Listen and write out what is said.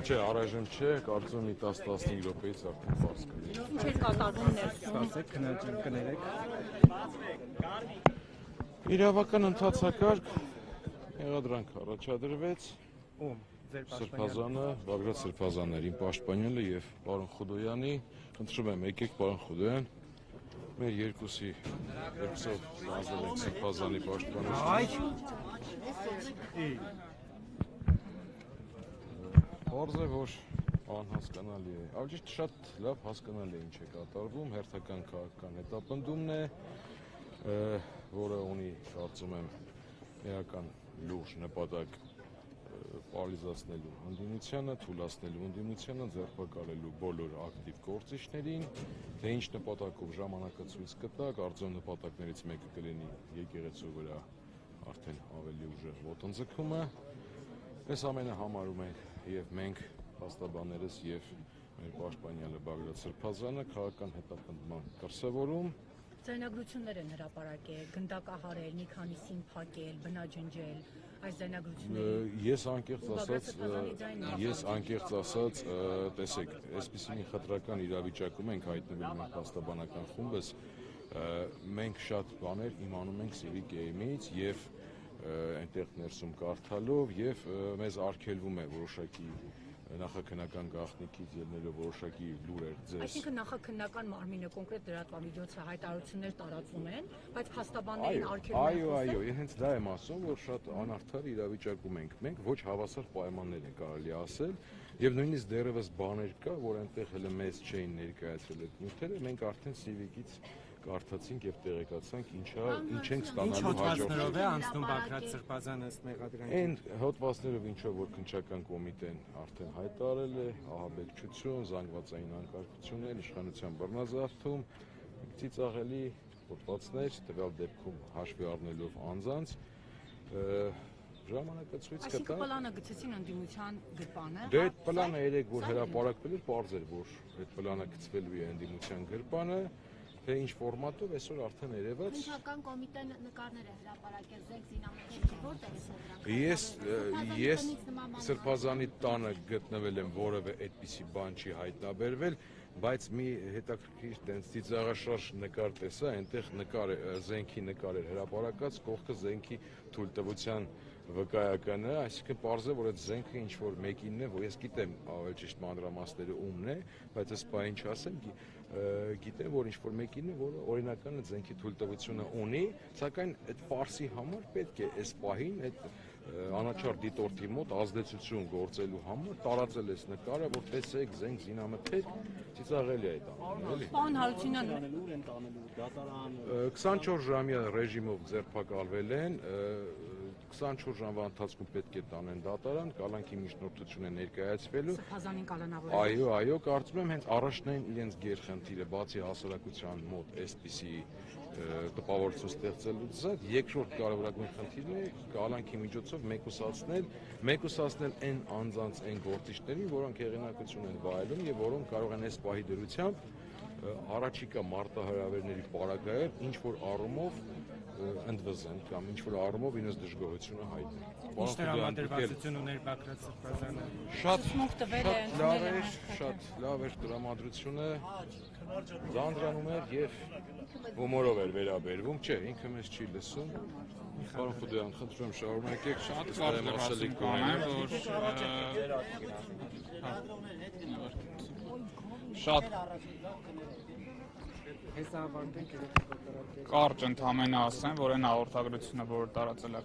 Չէ, առայժմ չէ, կարծում եմ 10-15 րոպեից արդեն պարզ կլինի։ Ինչ էր կատարվում ներսում։ Ասեք, քննադատություն կներեք։ Իրավական ընթացակարգ եղադրանք առաջադրվեց Ում ձեր Սրբազանը, Բագրատ Սրբազանն էր իմ պաշտպանյալը եւ պարոն Խուդոյանի, խնդրում եմ եկեք պարոն Խուդոյան, մեր երկուսով ստանձնել ենք Սրբազանի պաշտպանությունը։ Պարզ է, որ անհասկանալի է, ավելի շատ լավ հասկանալի է ինչ է կատարվում, հերթական քաղաքական հետապնդումն է, որը ունի, կարծում եմ, էական լուրջ նպատակ պարզացնելու ընդդիմությանը, թույլատնելու ընդդիմությանը, ձեռնարկելու բոլոր ակտիվ գործիչներին, թե ինչ նպատակով ժամանակը ցույց կտա, կարծում նպատակներից մեկը կլինի եկեղեցու վրա արդեն ավելի ուժեղ ոտնձգումը, այս ամենը համարում ենք եւ մենք փաստաբաններս եւ մեր պաշտպանյալը Բագրատ Սրբազանը քաղաքական հետապնդման դրսևորում Ձայնագրություններ են հրապարակել, գնդակահարել, մի քանիսին փակել, բնաջնջել, այս ձայնագրությունները։ Ես անկեղծ ասած, տեսեք, այսպիսի մի խտրական իրավիճակում ենք հայտնվել մեր փաստաբանական խումբս, մենք շատ բաներ իմանում ենք Civic Aim-ից եւ այնտեղ ներսում կարդալով եւ մեզ արգելվում է որոշակի նախաքննական գաղտնիքից ելնելով որոշակի լուրեր ձեզ։ Այսինքն նախաքննական մարմինը կոնկրետ լրատվամիջոցը հայտարարություններ տարածում են, բայց փաստաբաններին արգելվում է։ Այո, հենց դա եմ ասում, որ շատ անարդար իրավիճակում ենք մենք, ոչ հավասար պայմաններ է կարելի ասել, եւ նույնիսկ դեռևս բաներ կա, որ այնտեղ հենց մեզ չէին ներկայացրել այդ նյութերը, մենք արդեն Civic-ից կարդացինք եւ տեղեկացանք ինչ ենք ստանալու հոդվածներով է անցնում Բագրատ Սրբազանը ըստ մեղադրանքի։ Այն հոդվածներով ինչով որ քննչական կոմիտեն արդեն հայտարարել է, ահաբեկչություն, զանգվածային անկարգություններ, իշխանության բռնազավթում, ծիծաղելի հոդվածներ, տվյալ դեպքում հաշվի առնելով անձանց ժամանակը ցույց կտա։ Այսինքն պլանը գցեցին ընդդիմության գրպանը։ Դե այդ պլանը երեք որ հրապարակվել էր, պարզ էր, որ այդ պլանը գցվելու է ընդդիմության գրպանը, թե ինչ ֆորմատով այսօր արդեն երևաց։ Քննչական կոմիտեն նկարներ է հրապարակել ձեր զինամթերքի, որտեղ է դրանք։ Ես Սրբազանի տանը գտնվել եմ, որևէ այդպիսի բան չի հայտնաբերվել, բայց մի հետաքրքիր տենց ծիծաղաշարժ նկար տեսա, այնտեղ զենքի նկար էր հրապարակած, կողքը զենքի թույլտվության վկայականը, այսինքն պարզ է, որ այդ զենքը ինչ որ մեկինն է, որ ես գիտեմ ավելի ճիշտ մանրամասները ումն է, բայց այս բանը չասեմ, գիտեմ, որ ինչ որ մեկինն է, որը օրինական այդ զենքի թույլտվությունը ունի, սակայն այդ ֆարսի համար պետք է այս պահին այդ անաչառ դիտորդի մոտ ազդեցություն գործելու համար տարածել այս նկարը, որ տեսեք զենք զինամթերք, ծիծաղելի է այդ ամենը, էլի։ Պարոն Հարությունյան, 24 ժամյա ռեժիմով ձերբակալվել են, 24 ժամվա ընթացքում պետք է տանեն դատարան, կալանքի միջնորդություն է ներկայացվելու։ Սրբազանին կալանավորել։ Այո, կարծում եմ հենց առաջնային իրենց գերխնդիրը, բացի հասարակության մոտ այսպիսի տպավորություն ստեղծելուց, երկրորդ կարևորագույն խնդիրն է կալանքի միջոցով մեկուսացնել այն անձանց, այն գործիչներին, որոնք հեղինակություն են վայելում եւ որոնք կարող են այս պահի դրությամբ առաջիկա մարտահրավերների պարագայում ինչ որ առումով ընդվզեն կամ ինչ որ առումով իրենց դժգոհությունը հայտնեն։ Ինչ տրամադրվածություն ուներ Բագրատ Սրբազանը։ Շատ լավ էր տրամադրությունը, ձանձրանում էր եւ հումորով էր վերաբերվում, չէ, ինքը մեզ չի լսում։ Պարոն Խուդոյան, խնդրում եմ շարունակեք, շատ կարևոր ասելիք ունեմ, որ շատ կարճ ընդհանրապես ասեմ, որ այն հաղորդագրությունը, որը տարածել է